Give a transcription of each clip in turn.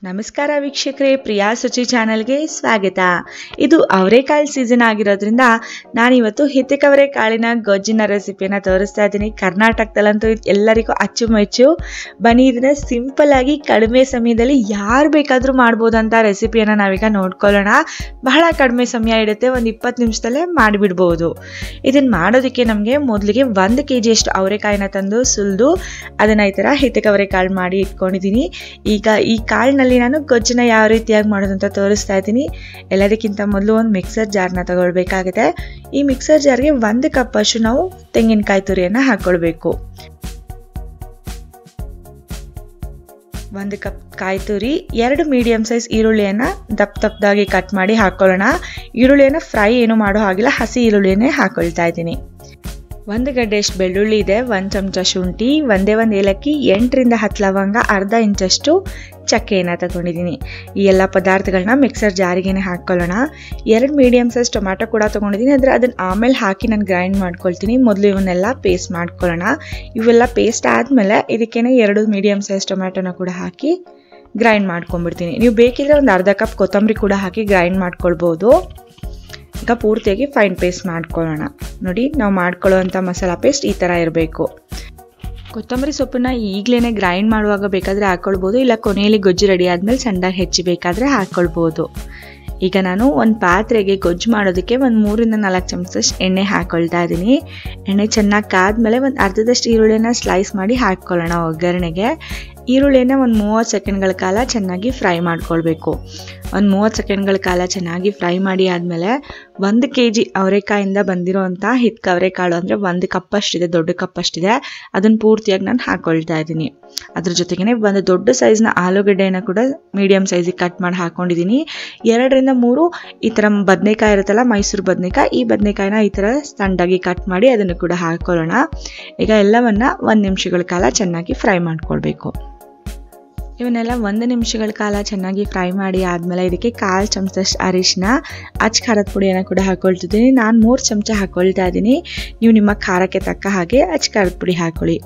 ನಮಸ್ಕಾರ ವೀಕ್ಷಕರೇ, ಪ್ರಿಯಾ ಸುಚಿ ಚಾನಲ್ಗೆ ಸ್ವಾಗತ. ಇದು ಅವರೆಕಾಳು ಸೀಸನ್ ಆಗಿರೋದ್ರಿಂದ ನಾನಿವತ್ತು ಹಿತಕವರೆಕಾಳಿನ ಗೊಜ್ಜಿನ ರೆಸಿಪಿಯನ್ನು ತೋರಿಸ್ತಾ ಇದ್ದೀನಿ. ಕರ್ನಾಟಕದಲ್ಲಂತೂ ಎಲ್ಲರಿಗೂ ಅಚ್ಚುಮೆಚ್ಚು. ಬನ್ನಿ ಇದನ್ನ ಸಿಂಪಲ್ ಆಗಿ ಕಡಿಮೆ ಸಮಯದಲ್ಲಿ ಯಾರು ಬೇಕಾದರೂ ಮಾಡ್ಬೋದಂತ ರೆಸಿಪಿಯನ್ನು ನಾವೀಗ ನೋಡ್ಕೊಳ್ಳೋಣ. ಬಹಳ ಕಡಿಮೆ ಸಮಯ ಇಡುತ್ತೆ, ಒಂದು 20 ನಿಮಿಷದಲ್ಲೇ ಮಾಡಿಬಿಡ್ಬೋದು. ಇದನ್ನು ಮಾಡೋದಕ್ಕೆ ನಮಗೆ ಮೊದಲಿಗೆ 1 kg ಅಷ್ಟು ಅವರೆಕಾಯಿನ ತಂದು ಸುಲಿದು ಅದನ್ನು ಈ ಥರ ಹಿತಕವರೆಕಾಳು ಮಾಡಿ ಇಟ್ಕೊಂಡಿದ್ದೀನಿ. ಈಗ ಈ ಕಾಳಿನಲ್ಲಿ ನಾನು ಗೊಜ್ಜನ್ನ ಯಾವ ರೀತಿಯಾಗಿ ಮಾಡೋದಂತ ತೋರಿಸ್ತಾ ಇದ್ದೀನಿ. ಎಲ್ಲದಕ್ಕಿಂತ ಮೊದಲು ಒಂದು ಮಿಕ್ಸರ್ ಜಾರ್ನ ತಗೊಳ್ಬೇಕಾಗುತ್ತೆ. ಈ ಮಿಕ್ಸರ್ ಜಾರ್ಗೆ 1 ಕಪ್ ಅಷ್ಟು ನಾವು ತೆಂಗಿನಕಾಯಿ ತುರಿಯನ್ನು ಹಾಕೊಳ್ಬೇಕು. 1 ಕಪ್ ಕಾಯಿ ತುರಿ, 2 ಮೀಡಿಯಂ ಸೈಜ್ ಈರುಳ್ಳಿಯನ್ನು ದಪ್ಪದಾಗಿ ಕಟ್ ಮಾಡಿ ಹಾಕೊಳ್ಳೋಣ. ಈರುಳ್ಳಿಯನ್ನು ಫ್ರೈ ಏನು ಮಾಡೋ ಹಾಗಿಲ್ಲ, ಹಸಿ ಈರುಳ್ಳಿಯನ್ನೇ ಹಾಕೊಳ್ತಾ ಇದ್ದೀನಿ. 1 ಗಡ್ಡೆಯಷ್ಟು ಬೆಳ್ಳುಳ್ಳಿ ಇದೆ, 1 ಚಮಚ ಶುಂಠಿ, ಒಂದೇ 1 ಏಲಕ್ಕಿ, 8 ರಿಂದ 10 ಲವಂಗ, ಅರ್ಧ ಇಂಚಷ್ಟು ಚಕ್ಕೆಯನ್ನು ತಗೊಂಡಿದ್ದೀನಿ. ಈ ಎಲ್ಲ ಪದಾರ್ಥಗಳನ್ನ ಮಿಕ್ಸರ್ ಜಾರಿಗೆನೆ ಹಾಕ್ಕೊಳ್ಳೋಣ. 2 ಮೀಡಿಯಂ ಸೈಜ್ ಟೊಮ್ಯಾಟೊ ಕೂಡ ತೊಗೊಂಡಿದ್ದೀನಿ, ಆದರೆ ಅದನ್ನು ಆಮೇಲೆ ಹಾಕಿ ನಾನು ಗ್ರೈಂಡ್ ಮಾಡ್ಕೊಳ್ತೀನಿ. ಮೊದಲು ಇವನ್ನೆಲ್ಲ ಪೇಸ್ಟ್ ಮಾಡ್ಕೊಳ್ಳೋಣ. ಇವೆಲ್ಲ ಪೇಸ್ಟ್ ಆದಮೇಲೆ ಇದಕ್ಕೇನೆ 2 ಮೀಡಿಯಂ ಸೈಜ್ ಟೊಮ್ಯಾಟೊನ ಕೂಡ ಹಾಕಿ ಗ್ರೈಂಡ್ ಮಾಡ್ಕೊಂಡ್ಬಿಡ್ತೀನಿ. ನೀವು ಬೇಕಿದ್ರೆ ಒಂದು ಅರ್ಧ ಕಪ್ ಕೊತ್ತಂಬರಿ ಕೂಡ ಹಾಕಿ ಗ್ರೈಂಡ್ ಮಾಡ್ಕೊಳ್ಬೋದು. ಈಗ ಪೂರ್ತಿಯಾಗಿ ಫೈನ್ ಪೇಸ್ಟ್ ಮಾಡ್ಕೊಳ್ಳೋಣ. ನೋಡಿ, ನಾವು ಮಾಡ್ಕೊಳ್ಳೋವಂಥ ಮಸಾಲ ಪೇಸ್ಟ್ ಈ ಥರ ಇರಬೇಕು. ಕೊತ್ತಂಬರಿ ಸೊಪ್ಪನ್ನ ಈಗಲೇ ಗ್ರೈಂಡ್ ಮಾಡುವಾಗ ಬೇಕಾದರೆ ಹಾಕ್ಕೊಳ್ಬೋದು, ಇಲ್ಲ ಕೊನೆಯಲ್ಲಿ ಗೊಜ್ಜು ರೆಡಿ ಆದಮೇಲೆ ಸಣ್ಣದಾಗಿ ಹೆಚ್ಚಿ ಬೇಕಾದರೆ ಹಾಕ್ಕೊಳ್ಬೋದು. ಈಗ ನಾನು ಒಂದು ಪಾತ್ರೆಗೆ ಗೊಜ್ಜು ಮಾಡೋದಕ್ಕೆ ಒಂದು 3 ರಿಂದ 4 ಚಮಚದಷ್ಟು ಎಣ್ಣೆ ಹಾಕ್ಕೊಳ್ತಾ ಇದ್ದೀನಿ. ಎಣ್ಣೆ ಚೆನ್ನಾಗಿ ಕಾದ್ಮೇಲೆ ಒಂದು ಅರ್ಧದಷ್ಟು ಈರುಳ್ಳಿನ ಸ್ಲೈಸ್ ಮಾಡಿ ಹಾಕ್ಕೊಳ್ಳೋಣ ಒಗ್ಗರಣೆಗೆ. ಈರುಳ್ಳಿನ ಒಂದು 30 ಸೆಕೆಂಡ್ಗಳ ಕಾಲ ಚೆನ್ನಾಗಿ ಫ್ರೈ ಮಾಡ್ಕೊಳ್ಬೇಕು. ಒಂದು 30 ಸೆಕೆಂಡ್ಗಳ ಕಾಲ ಚೆನ್ನಾಗಿ ಫ್ರೈ ಮಾಡಿ ಆದಮೇಲೆ 1 kg ಅವರೆಕಾಯಿಂದ ಬಂದಿರೋವಂಥ ಹಿತಕವರೆಕಾಳು ಅಂದರೆ 1 ಕಪ್ ಅಷ್ಟಿದೆ, ದೊಡ್ಡ ಕಪ್ ಅಷ್ಟಿದೆ, ಅದನ್ನು ಪೂರ್ತಿಯಾಗಿ ನಾನು ಹಾಕ್ಕೊಳ್ತಾ ಇದ್ದೀನಿ. ಅದ್ರ ಜೊತೆಗೇ ಒಂದು ದೊಡ್ಡ ಸೈಜ್ನ ಆಲೂಗಡ್ಡೆಯನ್ನು ಕೂಡ ಮೀಡಿಯಂ ಸೈಜಿಗೆ ಕಟ್ ಮಾಡಿ ಹಾಕ್ಕೊಂಡಿದ್ದೀನಿ. 2 ರಿಂದ 3 ಈ ಥರ ಬದನೆಕಾಯಿ ಇರುತ್ತಲ್ಲ, ಮೈಸೂರು ಬದನೆಕಾಯಿ, ಈ ಬದನೆಕಾಯಿನ ಈ ಥರ ಸಣ್ಣದಾಗಿ ಕಟ್ ಮಾಡಿ ಅದನ್ನು ಕೂಡ ಹಾಕ್ಕೊಳ್ಳೋಣ. ಈಗ ಎಲ್ಲವನ್ನ 1 ನಿಮಿಷಗಳ ಕಾಲ ಚೆನ್ನಾಗಿ ಫ್ರೈ ಮಾಡ್ಕೊಳ್ಬೇಕು. ಇವನ್ನೆಲ್ಲ 1 ನಿಮಿಷಗಳ ಕಾಲ ಚೆನ್ನಾಗಿ ಫ್ರೈ ಮಾಡಿ ಆದಮೇಲೆ ಇದಕ್ಕೆ 1/4 ಚಮಚದಷ್ಟು ಅರಿಶಿನ, ಅಚ್ಚ ಖಾರದ ಪುಡಿಯನ್ನು ಕೂಡ ಹಾಕ್ಕೊಳ್ತಿದ್ದೀನಿ. ನಾನು 3 ಚಮಚ ಹಾಕ್ಕೊಳ್ತಾ ಇದ್ದೀನಿ. ನೀವು ನಿಮ್ಮ ಖಾರಕ್ಕೆ ತಕ್ಕ ಹಾಗೆ ಅಚ್ಚ ಖಾರದ ಪುಡಿ ಹಾಕ್ಕೊಳ್ಳಿ.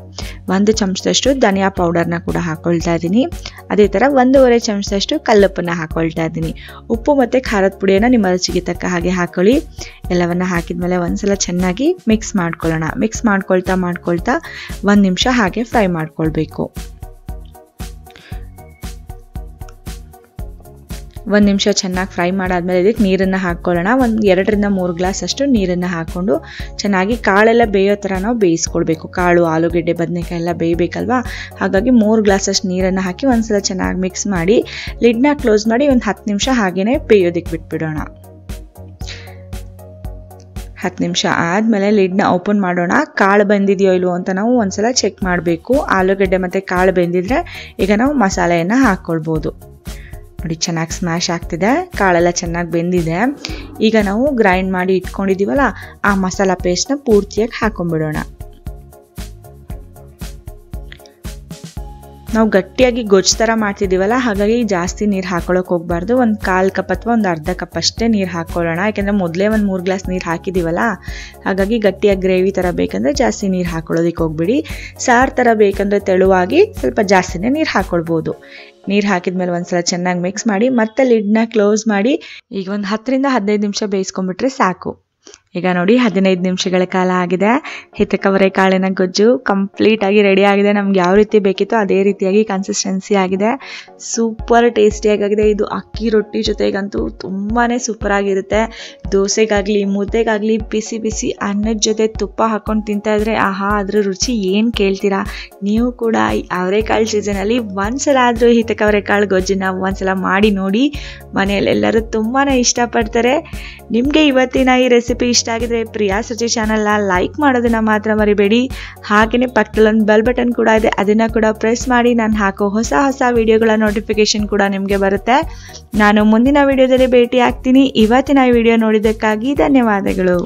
1 ಚಮಚದಷ್ಟು ಧನಿಯಾ ಪೌಡರ್ನ ಕೂಡ ಹಾಕ್ಕೊಳ್ತಾ ಇದ್ದೀನಿ. ಅದೇ ಥರ 1.5 ಚಮಚದಷ್ಟು ಕಲ್ಲುಪ್ಪನ್ನು ಹಾಕ್ಕೊಳ್ತಾ ಇದ್ದೀನಿ. ಉಪ್ಪು ಮತ್ತು ಖಾರದ ಪುಡಿಯನ್ನು ನಿಮ್ಮ ರುಚಿಗೆ ತಕ್ಕ ಹಾಗೆ ಹಾಕ್ಕೊಳ್ಳಿ. ಎಲ್ಲವನ್ನು ಹಾಕಿದ್ಮೇಲೆ ಒಂದ್ಸಲ ಚೆನ್ನಾಗಿ ಮಿಕ್ಸ್ ಮಾಡ್ಕೊಳ್ಳೋಣ. ಮಿಕ್ಸ್ ಮಾಡ್ಕೊಳ್ತಾ 1 ನಿಮಿಷ ಹಾಗೆ ಫ್ರೈ ಮಾಡ್ಕೊಳ್ಬೇಕು. 1 ನಿಮಿಷ ಚೆನ್ನಾಗಿ ಫ್ರೈ ಮಾಡಾದ್ಮೇಲೆ ಇದಕ್ಕೆ ನೀರನ್ನು ಹಾಕ್ಕೊಳ್ಳೋಣ. 2 ರಿಂದ 3 ಗ್ಲಾಸ್ ಅಷ್ಟು ನೀರನ್ನು ಹಾಕ್ಕೊಂಡು ಚೆನ್ನಾಗಿ ಕಾಳೆಲ್ಲ ಬೇಯೋ ಥರ ನಾವು ಬೇಯಿಸ್ಕೊಳ್ಬೇಕು. ಕಾಳು, ಆಲೂಗೆಡ್ಡೆ, ಬದನೆಕಾಯಿ ಎಲ್ಲ ಬೇಯಬೇಕಲ್ವಾ, ಹಾಗಾಗಿ 3 ಗ್ಲಾಸ್ ಅಷ್ಟು ನೀರನ್ನು ಹಾಕಿ ಒಂದ್ಸಲ ಚೆನ್ನಾಗಿ ಮಿಕ್ಸ್ ಮಾಡಿ ಲಿಡ್ನ ಕ್ಲೋಸ್ ಮಾಡಿ ಒಂದು 10 ನಿಮಿಷ ಹಾಗೇನೆ ಬೇಯೋದಕ್ಕೆ ಬಿಟ್ಬಿಡೋಣ. 10 ನಿಮಿಷ ಆದಮೇಲೆ ಲಿಡ್ನ ಓಪನ್ ಮಾಡೋಣ. ಕಾಳು ಬೆಂದಿದೆಯೋ ಇಲ್ವೋ ಅಂತ ನಾವು ಒಂದ್ಸಲ ಚೆಕ್ ಮಾಡಬೇಕು. ಆಲೂಗಡ್ಡೆ ಮತ್ತು ಕಾಳು ಬೆಂದಿದ್ರೆ ಈಗ ನಾವು ಮಸಾಲೆಯನ್ನು ಹಾಕ್ಕೊಳ್ಬೋದು. ನೋಡಿ, ಚೆನ್ನಾಗಿ ಸ್ಮ್ಯಾಶ್ ಆಗ್ತಿದೆ, ಕಾಳೆಲ್ಲ ಚೆನ್ನಾಗಿ ಬೆಂದಿದೆ. ಈಗ ನಾವು ಗ್ರೈಂಡ್ ಮಾಡಿ ಇಟ್ಕೊಂಡಿದ್ದೀವಲ್ಲ, ಆ ಮಸಾಲ ಪೇಸ್ಟ್ನ ಪೂರ್ತಿಯಾಗಿ ಹಾಕೊಂಡ್ಬಿಡೋಣ. ನಾವು ಗಟ್ಟಿಯಾಗಿ ಗೊಜ್ಜು ಥರ ಮಾಡ್ತಿದ್ದೀವಲ್ಲ, ಹಾಗಾಗಿ ಜಾಸ್ತಿ ನೀರು ಹಾಕೊಳ್ಳೋಕೆ ಹೋಗಬಾರ್ದು. ಒಂದು 1/4 ಕಪ್ ಅಥವಾ ಒಂದು ಅರ್ಧ ಕಪ್ ಅಷ್ಟೇ ನೀರು ಹಾಕ್ಕೊಳ್ಳೋಣ. ಯಾಕೆಂದರೆ ಮೊದಲೇ ಒಂದು 3 ಗ್ಲಾಸ್ ನೀರು ಹಾಕಿದ್ದೀವಲ್ಲ, ಹಾಗಾಗಿ ಗಟ್ಟಿಯಾಗಿ ಗ್ರೇವಿ ಥರ ಬೇಕಂದರೆ ಜಾಸ್ತಿ ನೀರು ಹಾಕೊಳ್ಳೋದಕ್ಕೆ ಹೋಗ್ಬಿಡಿ. ಸಾರು ಥರ ಬೇಕಂದರೆ ತೆಳುವಾಗಿ ಸ್ವಲ್ಪ ಜಾಸ್ತಿನೇ ನೀರು ಹಾಕ್ಕೊಳ್ಬೋದು. ನೀರು ಹಾಕಿದ್ಮೇಲೆ ಒಂದ್ಸಲ ಚೆನ್ನಾಗಿ ಮಿಕ್ಸ್ ಮಾಡಿ ಮತ್ತೆ ಲಿಡ್ನ ಕ್ಲೋಸ್ ಮಾಡಿ ಈಗ ಒಂದು 10 ರಿಂದ 15 ನಿಮಿಷ ಬೇಯಿಸ್ಕೊಂಡ್ಬಿಟ್ರೆ ಸಾಕು. ಈಗ ನೋಡಿ, 15 ನಿಮಿಷಗಳ ಕಾಲ ಆಗಿದೆ. ಹಿತಕವರೆಕಾಳಿನ ಗೊಜ್ಜು ಕಂಪ್ಲೀಟ್ ಆಗಿ ರೆಡಿ ಆಗಿದೆ. ನಮ್ಗೆ ಯಾವ ರೀತಿ ಬೇಕಿತ್ತೋ ಅದೇ ರೀತಿಯಾಗಿ ಕನ್ಸಿಸ್ಟೆನ್ಸಿ ಆಗಿದೆ. ಸೂಪರ್ ಟೇಸ್ಟಿಯಾಗಿದೆ. ಇದು ಅಕ್ಕಿ ರೊಟ್ಟಿ ಜೊತೆಗಂತೂ ತುಂಬಾ ಸೂಪರ್ ಆಗಿರುತ್ತೆ. ದೋಸೆಗಾಗಲಿ, ಮುದ್ದೆಗಾಗಲಿ, ಬಿಸಿ ಬಿಸಿ ಅನ್ನದ ಜೊತೆ ತುಪ್ಪ ಹಾಕ್ಕೊಂಡು ತಿಂತಾ ಇದ್ರೆ ಆಹಾ, ಅದ್ರ ರುಚಿ ಏನು ಕೇಳ್ತೀರಾ. ನೀವು ಕೂಡ ಈ ಅವರೆಕಾಳು ಸೀಸನಲ್ಲಿ ಒಂದ್ಸಲ ಆದರೂ ಹಿತಕವರೆಕಾಳು ಗೊಜ್ಜನ್ನ ಒಂದ್ಸಲ ಮಾಡಿ ನೋಡಿ. ಮನೆಯಲ್ಲಿ ಎಲ್ಲರೂ ತುಂಬಾ ಇಷ್ಟಪಡ್ತಾರೆ. ನಿಮಗೆ ಇವತ್ತಿನ ಈ ರೆಸಿಪಿ ಇಷ್ಟ ಆಗಿದ್ರೆ ಪ್ರಿಯಾ ಸುಚಿ ಚಾನಲ್ನ ಲೈಕ್ ಮಾಡೋದನ್ನ ಮಾತ್ರ ಮರಿಬೇಡಿ. ಹಾಗೆಯೇ ಪಕ್ಕದಲ್ಲೊಂದು ಬೆಲ್ ಬಟನ್ ಕೂಡ ಇದೆ, ಅದನ್ನು ಕೂಡ ಪ್ರೆಸ್ ಮಾಡಿ ನಾನು ಹಾಕೋ ಹೊಸ ವಿಡಿಯೋಗಳ ನೋಟಿಫಿಕೇಶನ್ ಕೂಡ ನಿಮಗೆ ಬರುತ್ತೆ. ನಾನು ಮುಂದಿನ ವಿಡಿಯೋದಲ್ಲಿ ಭೇಟಿ ಆಗ್ತೀನಿ. ಇವತ್ತಿನ ಈ ವಿಡಿಯೋ ನೋಡಿದ್ದಕ್ಕಾಗಿ ಧನ್ಯವಾದಗಳು.